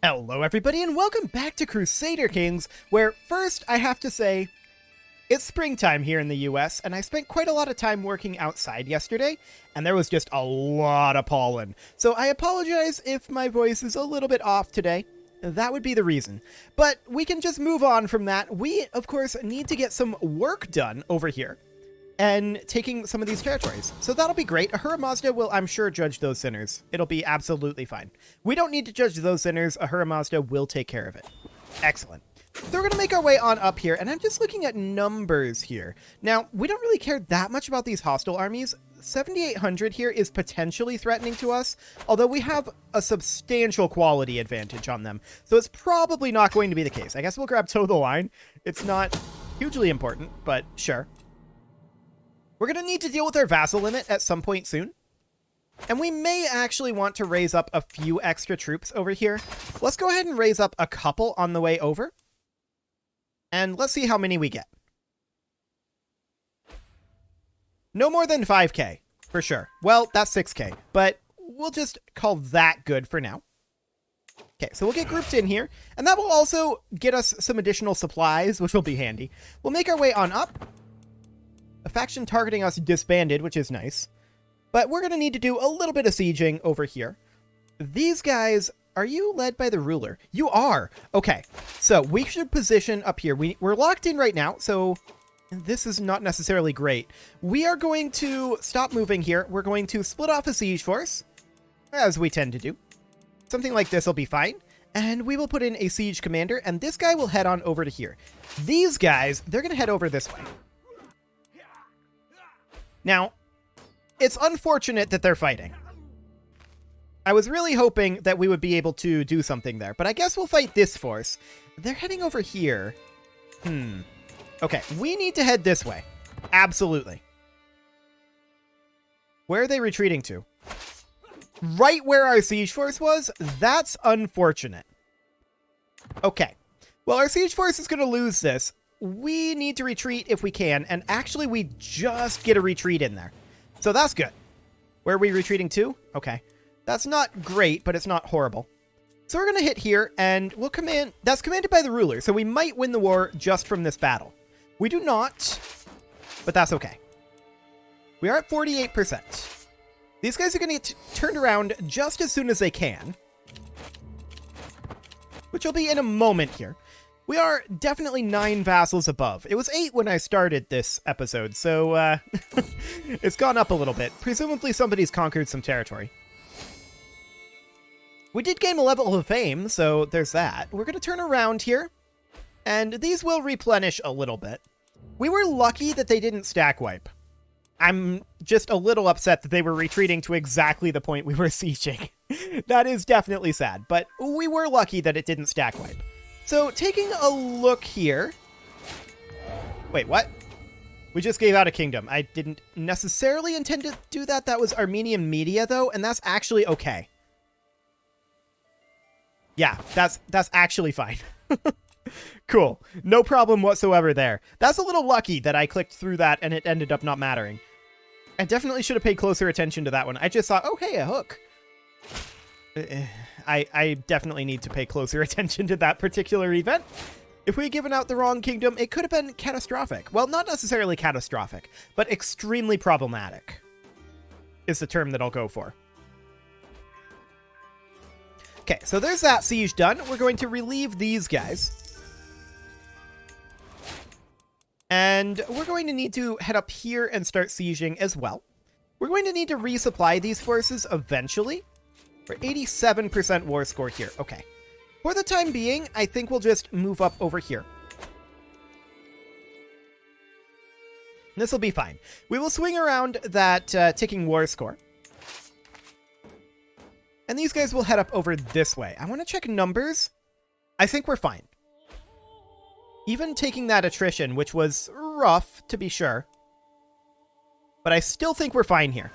Hello everybody and welcome back to Crusader Kings, where first I have to say, it's springtime here in the US, and I spent quite a lot of time working outside yesterday, and there was just a lot of pollen. So I apologize if my voice is a little bit off today. That would be the reason. But we can just move on from that. We, of course, need to get some work done over here and taking some of these territories. So that'll be great. Ahura Mazda will, I'm sure, judge those sinners. It'll be absolutely fine. We don't need to judge those sinners. Ahura Mazda will take care of it. Excellent. So we're going to make our way on up here, and I'm just looking at numbers here. Now, we don't really care that much about these hostile armies. 7,800 here is potentially threatening to us, although we have a substantial quality advantage on them. So it's probably not going to be the case. I guess we'll grab toe the line. It's not hugely important, but sure. We're going to need to deal with our vassal limit at some point soon. And we may actually want to raise up a few extra troops over here. Let's go ahead and raise up a couple on the way over. And let's see how many we get. No more than 5k, for sure. Well, that's 6k, but we'll just call that good for now. Okay, so we'll get grouped in here, and that will also get us some additional supplies, which will be handy. We'll make our way on up. A faction targeting us disbanded, which is nice. But we're going to need to do a little bit of sieging over here. These guys, are you led by the ruler? You are! Okay, so we should position up here. We're locked in right now, so this is not necessarily great. We are going to stop moving here. We're going to split off a siege force, as we tend to do. Something like this will be fine. And we will put in a siege commander, and this guy will head on over to here. These guys, they're going to head over this way. Now, it's unfortunate that they're fighting. I was really hoping that we would be able to do something there, but I guess we'll fight this force. They're heading over here. Okay, we need to head this way. Absolutely. Where are they retreating to? Right where our siege force was? That's unfortunate. Okay. Well, our siege force is going to lose this. We need to retreat if we can, and actually we just get a retreat in there. So that's good. Where are we retreating to? Okay. That's not great, but it's not horrible. So we're going to hit here, and we'll command... That's commanded by the ruler, so we might win the war just from this battle. We do not, but that's okay. We are at 48%. These guys are going to get turned around just as soon as they can, which will be in a moment here. We are definitely 9 vassals above. It was 8 when I started this episode, so it's gone up a little bit. Presumably somebody's conquered some territory. We did gain a level of fame, so there's that. We're going to turn around here, and these will replenish a little bit. We were lucky that they didn't stack wipe. I'm just a little upset that they were retreating to exactly the point we were sieging. That is definitely sad, but we were lucky that it didn't stack wipe. So, taking a look here... Wait, what? We just gave out a kingdom. I didn't necessarily intend to do that. That was Armenian media, though, and that's actually okay. Yeah, that's actually fine. Cool. No problem whatsoever there. That's a little lucky that I clicked through that and it ended up not mattering. I definitely should have paid closer attention to that one. I just thought, oh, hey, a hook. I definitely need to pay closer attention to that particular event. If we had given out the wrong kingdom, it could have been catastrophic. Well, not necessarily catastrophic, but extremely problematic is the term that I'll go for. Okay, so there's that siege done. We're going to relieve these guys. And we're going to need to head up here and start sieging as well. We're going to need to resupply these forces eventually. We're 87% war score here. Okay. For the time being, I think we'll just move up over here. This will be fine. We will swing around that ticking war score. And these guys will head up over this way. I want to check numbers. I think we're fine. Even taking that attrition, which was rough, to be sure. But I still think we're fine here.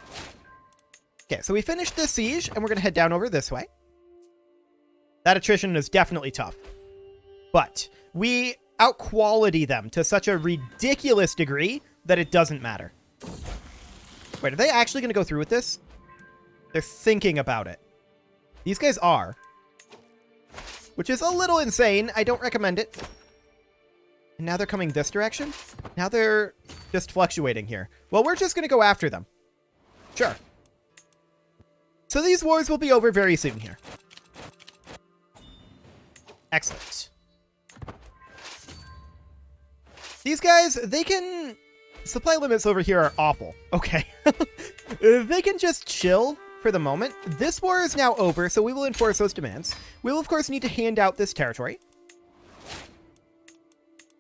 Okay, so we finished this siege, and we're going to head down over this way. That attrition is definitely tough. But we out-quality them to such a ridiculous degree that it doesn't matter. Wait, are they actually going to go through with this? They're thinking about it. These guys are. which is a little insane. I don't recommend it. And now they're coming this direction. Now they're just fluctuating here. Well, we're just going to go after them. Sure. So these wars will be over very soon here. Excellent. These guys, they can... Supply limits over here are awful. Okay. They can just chill for the moment. This war is now over, so we will enforce those demands. We will, of course, need to hand out this territory.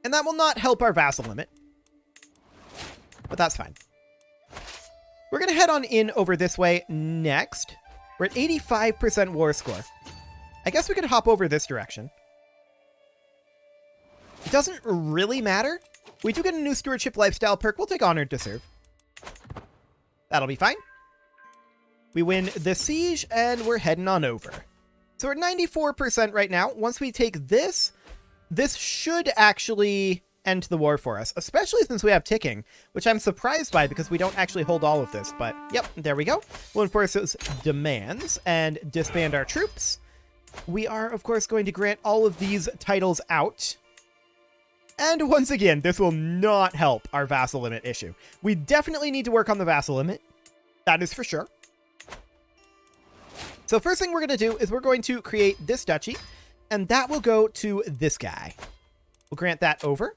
And that will not help our vassal limit. But that's fine. We're going to head on in over this way next. We're at 85% war score. I guess we could hop over this direction. It doesn't really matter. We do get a new stewardship lifestyle perk. We'll take Honored to Serve. That'll be fine. We win the siege, and we're heading on over. So we're at 94% right now. Once we take this, this should actually end the war for us, especially since we have ticking, which I'm surprised by because we don't actually hold all of this. But, yep, there we go. We'll enforce those demands and disband our troops. We are, of course, going to grant all of these titles out. And once again, this will not help our vassal limit issue. We definitely need to work on the vassal limit. That is for sure. So first thing we're going to do is we're going to create this duchy, and that will go to this guy. We'll grant that over.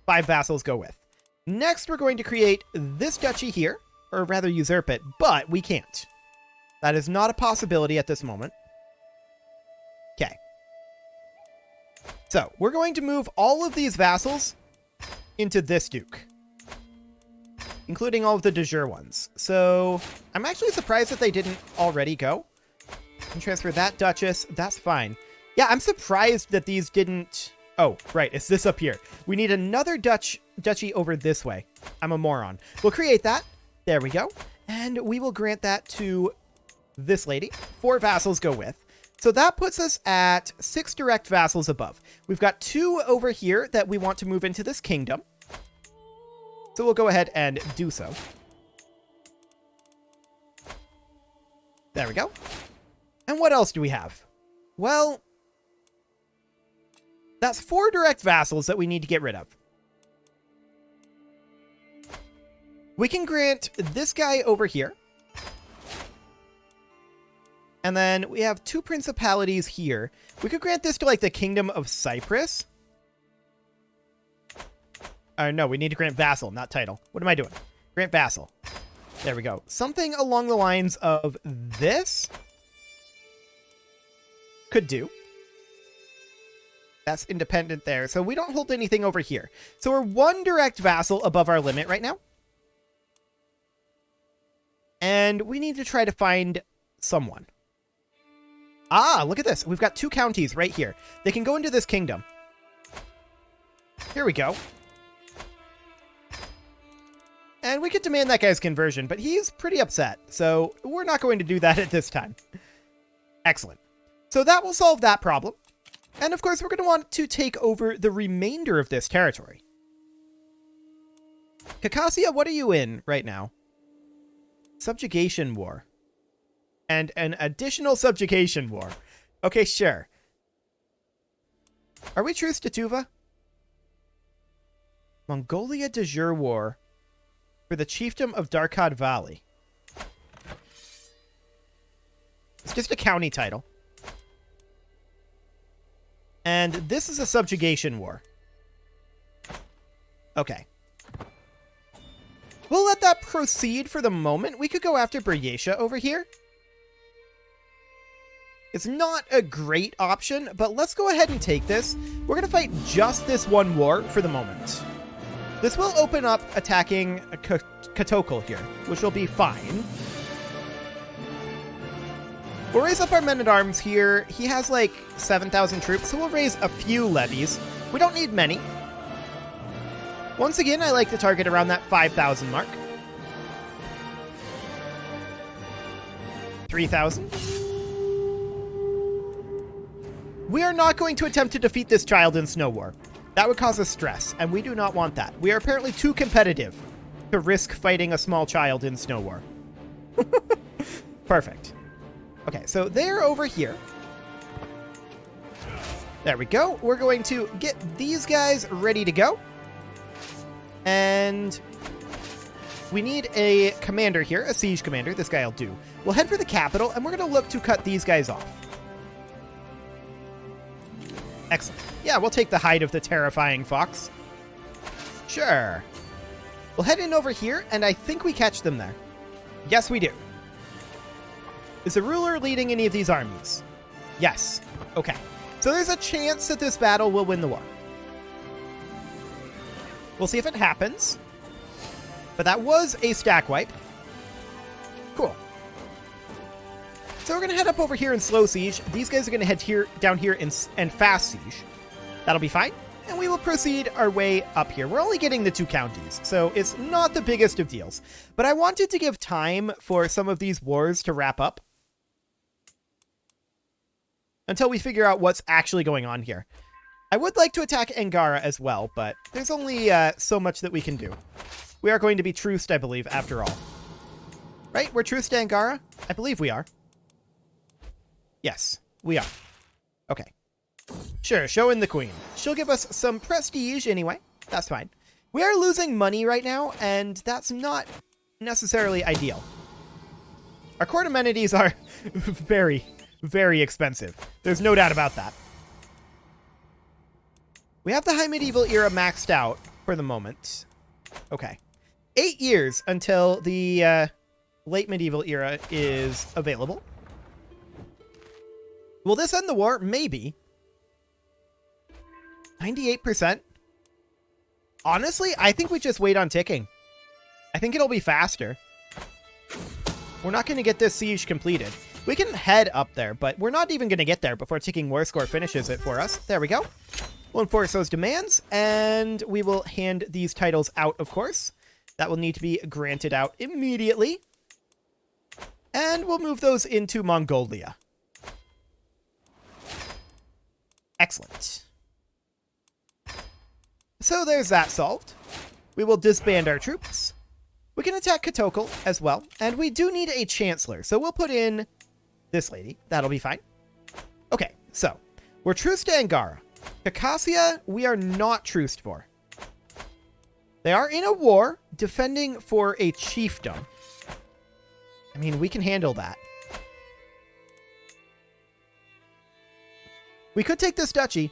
5 vassals go with. Next, we're going to create this duchy here, or rather usurp it, but we can't. That is not a possibility at this moment. Okay. So, we're going to move all of these vassals into this duke, including all of the de jure ones. So, I'm actually surprised that they didn't already go. And transfer that duchess. That's fine. Yeah, I'm surprised that these didn't... Oh, right. It's this up here. We need another duchy over this way. I'm a moron. We'll create that. There we go. And we will grant that to this lady. 4 vassals go with. So that puts us at 6 direct vassals above. We've got 2 over here that we want to move into this kingdom. So we'll go ahead and do so. There we go. And what else do we have? Well, that's 4 direct vassals that we need to get rid of. We can grant this guy over here. And then we have 2 principalities here. We could grant this to, like, the Kingdom of Cyprus. No, we need to grant vassal, not title. What am I doing? Grant vassal. There we go. Something along the lines of this. Could do. That's independent there. So we don't hold anything over here. So we're 1 direct vassal above our limit right now. And we need to try to find someone. Ah, look at this. We've got 2 counties right here. They can go into this kingdom. Here we go. And we could demand that guy's conversion, but he's pretty upset. So we're not going to do that at this time. Excellent. So that will solve that problem. And of course, we're going to want to take over the remainder of this territory. Caucasia, what are you in right now? Subjugation war. And an additional subjugation war. Okay, sure. Are we truce to Tuva? Mongolia de jure war for the chiefdom of Darkad Valley. It's just a county title. And this is a subjugation war. Okay. We'll let that proceed for the moment. We could go after Buryatia over here. It's not a great option, but let's go ahead and take this. We're going to fight just this one war for the moment. This will open up attacking Katokal here, which will be fine. We'll raise up our men-at-arms here. He has like 7,000 troops, so we'll raise a few levies. We don't need many. Once again, I like to target around that 5,000 mark. 3,000. We are not going to attempt to defeat this child in Snow War. That would cause us stress, and we do not want that. We are apparently too competitive to risk fighting a small child in Snow War. Perfect. Okay, so they're over here. There we go. We're going to get these guys ready to go. And we need a commander here, a siege commander. This guy will do. We'll head for the capital, and we're going to look to cut these guys off. Excellent. Yeah, we'll take the hide of the terrifying fox. Sure. We'll head in over here, and I think we catch them there. Yes, we do. Is the ruler leading any of these armies? Yes. Okay. So there's a chance that this battle will win the war. We'll see if it happens. But that was a stack wipe. Cool. So we're going to head up over here in slow siege. These guys are going to head down here and fast siege. That'll be fine. And we will proceed our way up here. We're only getting the 2 counties, so it's not the biggest of deals. But I wanted to give time for some of these wars to wrap up until we figure out what's actually going on here. I would like to attack Angara as well, but there's only so much that we can do. We are going to be truced, I believe, after all. Right? We're truced to Angara? I believe we are. Yes, we are. Okay. Sure, show in the queen. She'll give us some prestige anyway. That's fine. We are losing money right now, and that's not necessarily ideal. Our court amenities are very, very expensive. There's no doubt about that. We have the High Medieval era maxed out for the moment. Okay. 8 years until the Late Medieval era is available. Will this end the war? Maybe. 98%? Honestly, I think we just wait on ticking. I think it'll be faster. We're not going to get this siege completed. We can head up there, but we're not even going to get there before ticking war score finishes it for us. There we go. We'll enforce those demands, and we will hand these titles out, of course. That will need to be granted out immediately. And we'll move those into Mongolia. Excellent. So there's that solved. We will disband our troops. We can attack Katokal as well. And we do need a chancellor. So we'll put in this lady. That'll be fine. Okay, so we're truced to Angara. Khakassia, we are not truced for. They are in a war defending for a chiefdom. I mean, we can handle that. We could take this duchy.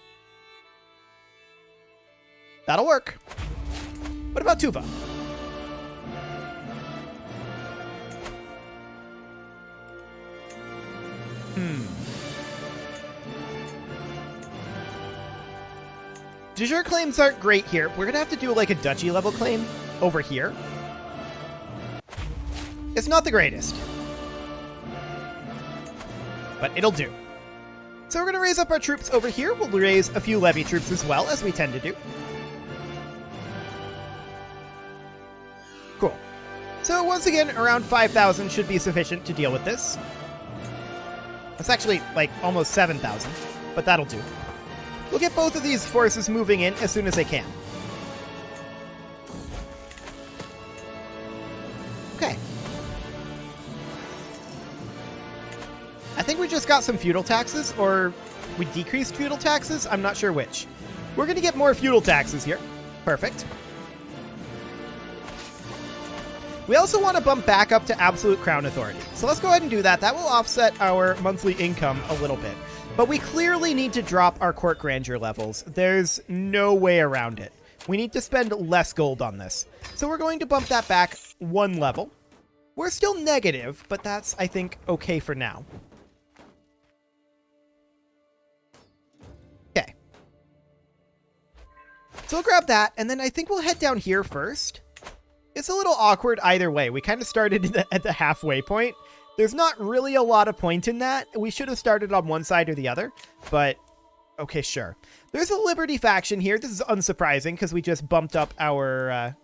That'll work. What about Tuva? De jure claims aren't great here. We're going to have to do like a duchy level claim over here. It's not the greatest, but it'll do. So we're going to raise up our troops over here. We'll raise a few levy troops as well, as we tend to do. Cool. So once again, around 5,000 should be sufficient to deal with this. That's actually like almost 7,000, but that'll do. We'll get both of these forces moving in as soon as they can. Okay. I think we just got some feudal taxes, or we decreased feudal taxes. I'm not sure which. We're going to get more feudal taxes here. Perfect. We also want to bump back up to absolute crown authority. So let's go ahead and do that. That will offset our monthly income a little bit. But we clearly need to drop our court grandeur levels. There's no way around it. We need to spend less gold on this. So we're going to bump that back 1 level. We're still negative, but that's, I think, okay for now. Okay. So we'll grab that, and then I think we'll head down here first. It's a little awkward either way. We kind of started at the halfway point. There's not really a lot of point in that. We should have started on one side or the other, but okay, sure. There's a Liberty faction here. This is unsurprising because we just bumped up our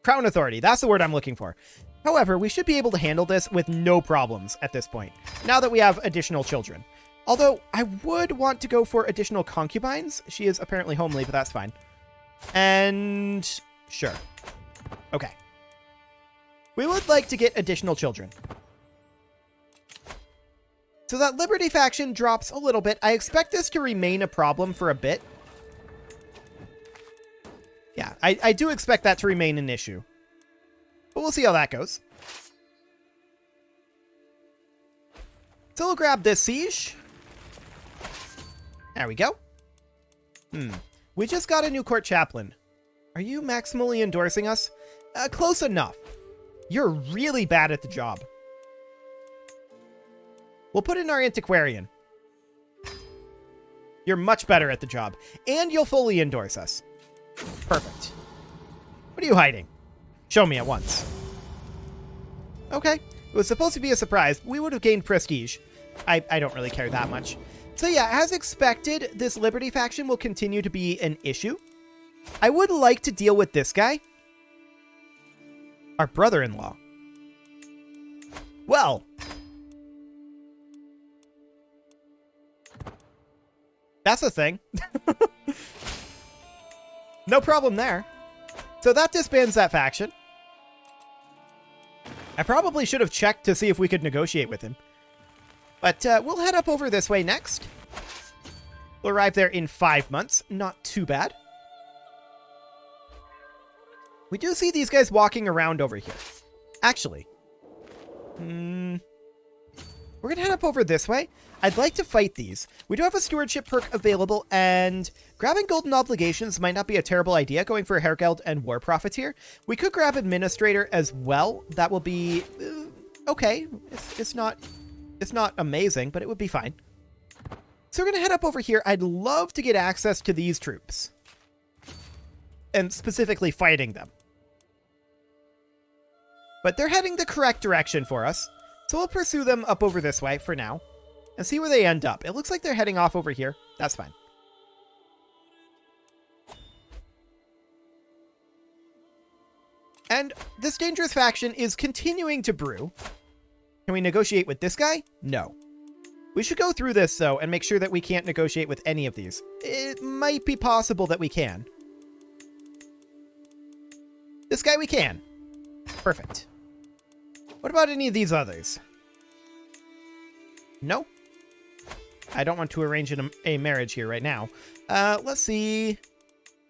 crown authority. That's the word I'm looking for. However, we should be able to handle this with no problems at this point, now that we have additional children. Although I would want to go for additional concubines. She is apparently homely, but that's fine. And sure. Okay. We would like to get additional children. So that Liberty faction drops a little bit. I expect this to remain a problem for a bit. Yeah, I do expect that to remain an issue. But we'll see how that goes. So we'll grab this siege. There we go. We just got a new court chaplain. Are you maximally endorsing us? Close enough. You're really bad at the job. We'll put in our antiquarian. You're much better at the job. And you'll fully endorse us. Perfect. What are you hiding? Show me at once. Okay. It was supposed to be a surprise. We would have gained prestige. I don't really care that much. So yeah, as expected, this Liberty faction will continue to be an issue. I would like to deal with this guy. Our brother-in-law. Well. That's a thing. No problem there. So that disbands that faction. I probably should have checked to see if we could negotiate with him. But we'll head up over this way next. We'll arrive there in 5 months. Not too bad. We do see these guys walking around over here. Actually. We're going to head up over this way. I'd like to fight these. We do have a stewardship perk available, and grabbing golden obligations might not be a terrible idea, going for Hergeld and War Profiteer. We could grab Administrator as well. That will be okay. It's not amazing, but it would be fine. So we're going to head up over here. I'd love to get access to these troops. And specifically fighting them. But they're heading the correct direction for us. So we'll pursue them up over this way for now. And see where they end up. It looks like they're heading off over here. That's fine. And this dangerous faction is continuing to brew. Can we negotiate with this guy? No. We should go through this, though, and make sure that we can't negotiate with any of these. It might be possible that we can. This guy we can. Perfect. What about any of these others? No. I don't want to arrange a marriage here right now. Let's see.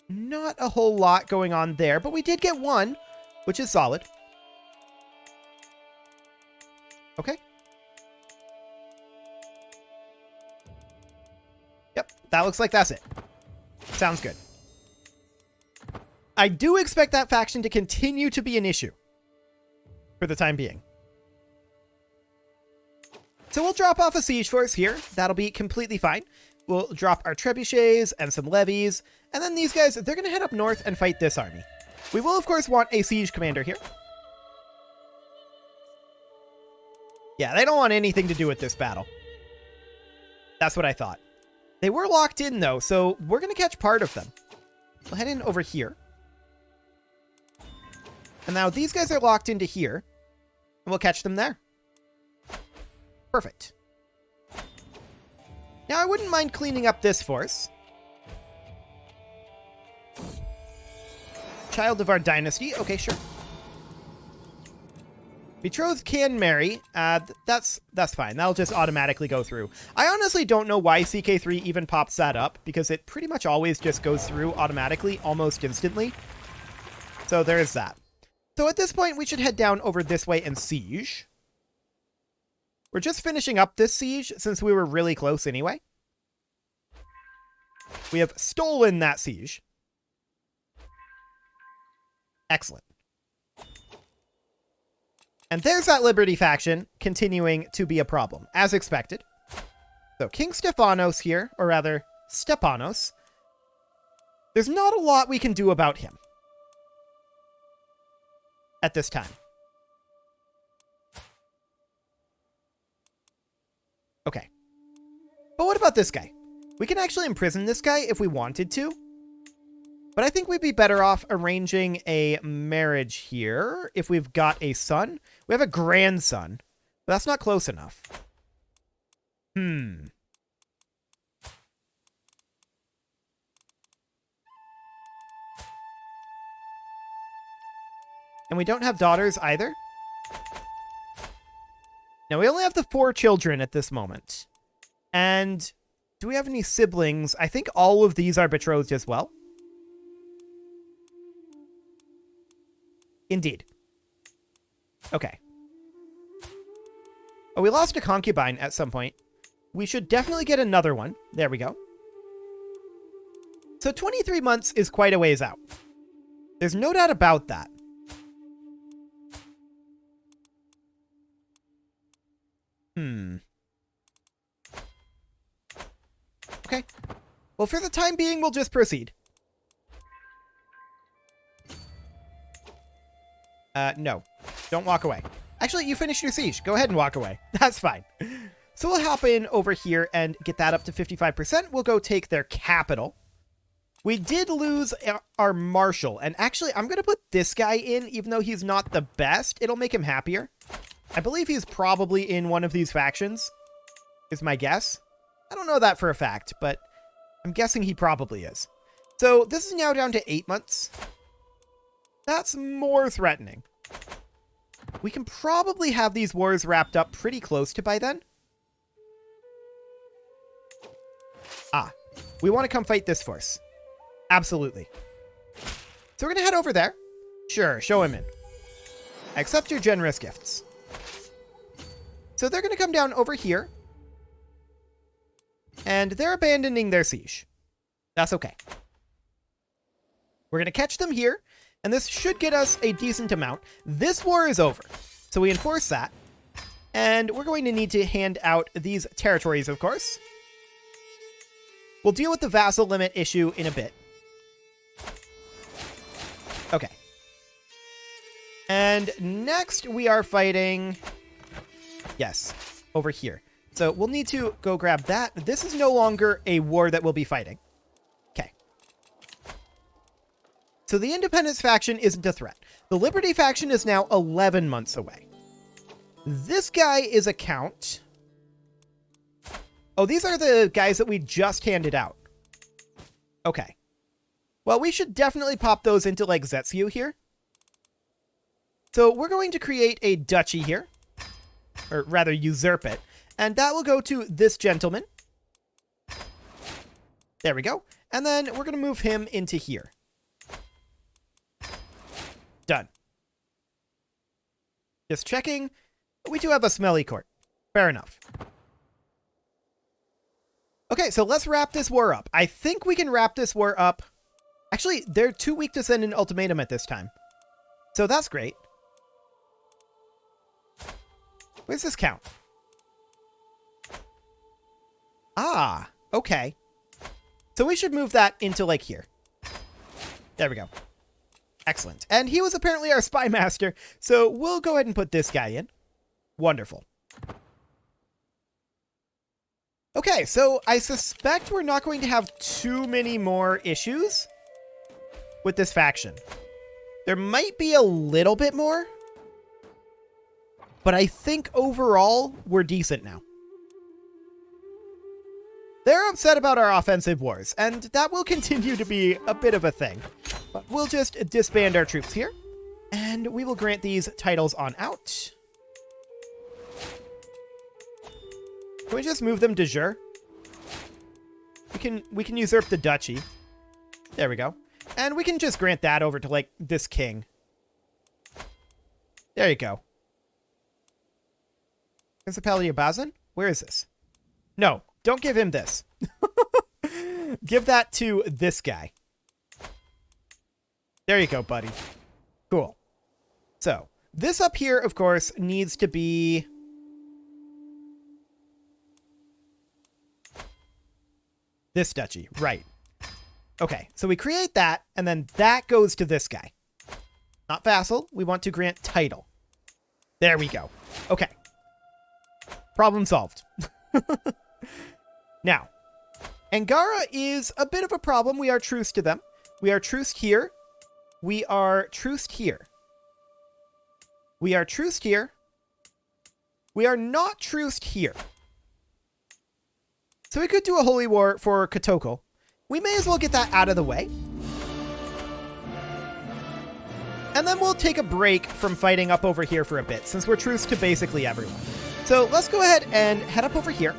Not a whole lot going on there, but we did get one, which is solid. Okay. Yep, that looks like that's it. Sounds good. I do expect that faction to continue to be an issue for the time being. So we'll drop off a siege force here. That'll be completely fine. We'll drop our trebuchets and some levies. And then these guys, they're going to head up north and fight this army. We will, of course, want a siege commander here. Yeah, they don't want anything to do with this battle. That's what I thought. They were locked in, though, so we're going to catch part of them. We'll head in over here. And now these guys are locked into here. And we'll catch them there. Perfect. Now, I wouldn't mind cleaning up this force. Child of our dynasty. Okay, sure. Betrothed can marry. That's fine. That'll just automatically go through. I honestly don't know why CK3 even pops that up, because it pretty much always just goes through automatically, almost instantly. So there's that. So at this point, we should head down over this way and siege. We're just finishing up this siege since we were really close anyway. We have stolen that siege. Excellent. And there's that Liberty faction continuing to be a problem, as expected. So King Stephanos here, or rather, Stepanos. There's not a lot we can do about him at this time. Okay. But what about this guy? We can actually imprison this guy if we wanted to. But I think we'd be better off arranging a marriage here if we've got a son. We have a grandson, but that's not close enough. And we don't have daughters either. Now, we only have the 4 children at this moment. And do we have any siblings? I think all of these are betrothed as well. Indeed. Okay. Oh, we lost a concubine at some point. We should definitely get another one. There we go. So 23 months is quite a ways out. There's no doubt about that. Okay. Well, for the time being, we'll just proceed. No. Don't walk away. Actually, you finished your siege. Go ahead and walk away. That's fine. So we'll hop in over here and get that up to 55%. We'll go take their capital. We did lose our marshal. And actually, I'm going to put this guy in, even though he's not the best. It'll make him happier. I believe he's probably in one of these factions, is my guess. I don't know that for a fact, but I'm guessing he probably is. So this is now down to 8 months. That's more threatening. We can probably have these wars wrapped up pretty close to by then. Ah, we want to come fight this force. Absolutely. So we're going to head over there. Sure, show him in. I accept your generous gifts. So they're going to come down over here. And they're abandoning their siege. That's okay. We're going to catch them here. And this should get us a decent amount. This war is over. So we enforce that. And we're going to need to hand out these territories, of course. We'll deal with the vassal limit issue in a bit. Okay. And next we are fighting... Yes, over here. So we'll need to go grab that. This is no longer a war that we'll be fighting. Okay. So the Independence faction isn't a threat. The Liberty faction is now 11 months away. This guy is a count. Oh, these are the guys that we just handed out. Okay. Well, we should definitely pop those into, like, Zetsu here. So we're going to create a duchy here. Or rather, usurp it. And that will go to this gentleman. There we go. And then we're going to move him into here. Done. Just checking. We do have a smelly court. Fair enough. Okay, so let's wrap this war up. I think we can wrap this war up. Actually, they're too weak to send an ultimatum at this time. So that's great. Where's this count? Ah, okay. So we should move that into, like, here. There we go. Excellent. And he was apparently our spy master, so we'll go ahead and put this guy in. Wonderful. Okay, so I suspect we're not going to have too many more issues with this faction. There might be a little bit more, but I think overall we're decent now. They're upset about our offensive wars, and that will continue to be a bit of a thing. But we'll just disband our troops here, and we will grant these titles on out. Can we just move them de jure? We can usurp the duchy. There we go. And we can just grant that over to, like, this king. There you go. Principality of Bazan? Where is this? No, don't give him this. Give that to this guy. There you go, buddy. Cool. So, this up here, of course, needs to be... this duchy, right. Okay, so we create that, and then that goes to this guy. Not vassal, we want to grant title. There we go. Okay. Problem solved. Now, Angara is a bit of a problem. We are truce to them. We are truced here. We are truced here. We are truced here. We are not truced here. So we could do a holy war for Kotoko. We may as well get that out of the way. And then we'll take a break from fighting up over here for a bit, since we're truced to basically everyone. So let's go ahead and head up over here.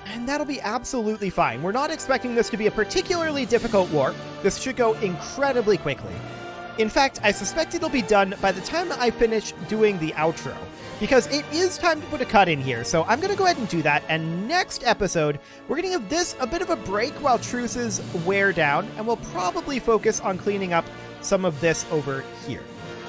And that'll be absolutely fine. We're not expecting this to be a particularly difficult war. This should go incredibly quickly. In fact, I suspect it'll be done by the time I finish doing the outro, because it is time to put a cut in here. So I'm going to go ahead and do that, and next episode, we're going to give this a bit of a break while truces wear down, and we'll probably focus on cleaning up some of this over here.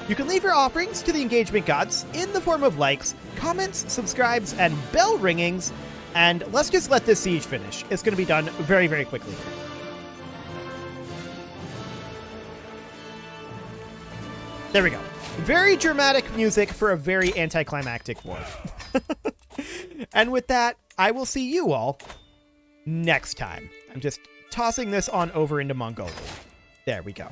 You can leave your offerings to the engagement gods in the form of likes, comments, subscribes, and bell ringings, and let's just let this siege finish. It's going to be done very, very quickly. There we go. Very dramatic music for a very anticlimactic war. And with that, I will see you all next time. I'm just tossing this on over into Mongolia. There we go.